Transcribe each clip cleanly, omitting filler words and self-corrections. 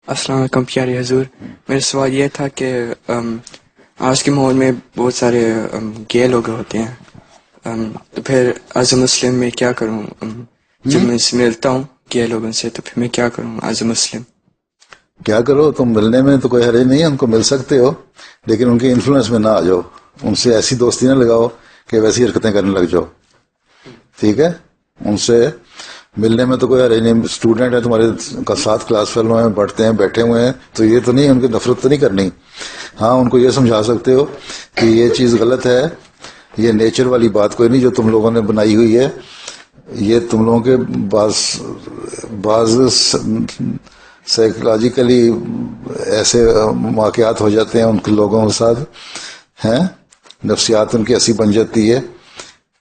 السلام علیکم پیارے حضور. میرا سوال یہ تھا کہ آج کے ماحول میں بہت سارے گے لوگ ہوتے ہیں. تو پھر ایز اے مسلم میں کیا کروں؟ جب میں ملتا ہوں گے لوگوں سے تو پھر میں کیا کروں ایز اے مسلم؟ کیا کرو؟ تم ملنے میں تو کوئی حرج نہیں ہے، ان کو مل سکتے ہو، لیکن ان کے انفلوئنس میں نہ آ جاؤ. ان سے ایسی دوستی نہ لگاؤ کہ ویسی حرکتیں کرنے لگ جاؤ. ٹھیک ہے؟ ان سے ملنے میں تو کوئی حرج نہیں. اسٹوڈنٹ ہے تمہارے کا ساتھ، کلاس فیلو ہیں، پڑھتے ہیں، بیٹھے ہوئے ہیں، تو یہ تو نہیں ان کی نفرت تو نہیں کرنی. ہاں، ان کو یہ سمجھا سکتے ہو کہ یہ چیز غلط ہے، یہ نیچر والی بات کوئی نہیں جو تم لوگوں نے بنائی ہوئی ہے. یہ تم لوگوں کے بعض سائیکولوجیکلی ایسے واقعات ہو جاتے ہیں ان کے لوگوں کے ساتھ ہیں، نفسیات ان کی ایسی بن جاتی ہے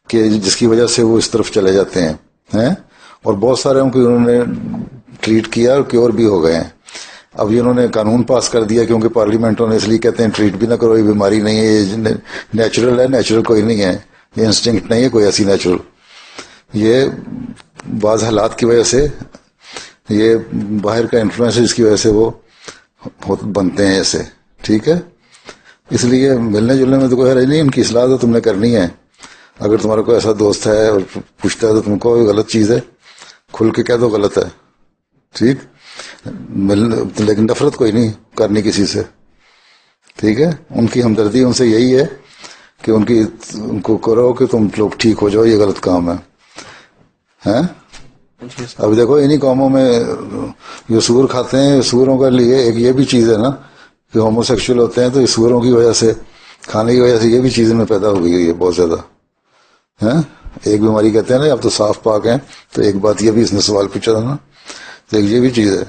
کہ جس کی وجہ سے وہ اس طرف چلے جاتے ہیں. اور بہت سارے ان کو انہوں نے ٹریٹ کیا اور کیور بھی ہو گئے ہیں. اب یہ انہوں نے قانون پاس کر دیا کیونکہ پارلیمنٹوں نے، اس لیے کہتے ہیں ٹریٹ بھی نہ کرو، یہ بیماری نہیں ہے، یہ نیچرل ہے. نیچرل کوئی نہیں ہے، یہ انسٹنکٹ نہیں ہے کوئی ایسی نیچرل. یہ بعض حالات کی وجہ سے، یہ باہر کا انفلوئنس جس کی وجہ سے وہ بنتے ہیں ایسے. ٹھیک ہے؟ اس لیے ملنے جلنے میں تو کوئی حرج نہیں، ان کی اصلاح تو تم نے کرنی ہے. اگر تمہارا کوئی ایسا دوست ہے اور پوچھتا ہے تو تم کو غلط چیز ہے، کھل کے کہہ دو غلط ہے. ٹھیک؟ لیکن نفرت کوئی نہیں کرنی کسی سے. ٹھیک ہے؟ ان کی ہمدردی ان سے یہی ہے کہ ان کو کرو کہ تم لوگ ٹھیک ہو جاؤ، یہ غلط کام ہے. اب دیکھو انہی قوموں میں جو سور کھاتے ہیں، سوروں کا لیے ایک یہ بھی چیز ہے نا کہ ہومو سیکشل ہوتے ہیں، تو اس سوروں کی وجہ سے، کھانے کی وجہ سے یہ بھی چیز میں پیدا ہو گئی ہے بہت زیادہ. ایک بیماری کہتے ہیں نا اب تو صاف پاک ہیں، تو ایک بات یہ بھی اس نے سوال پوچھا تھا نا، تو ایک یہ بھی چیز ہے.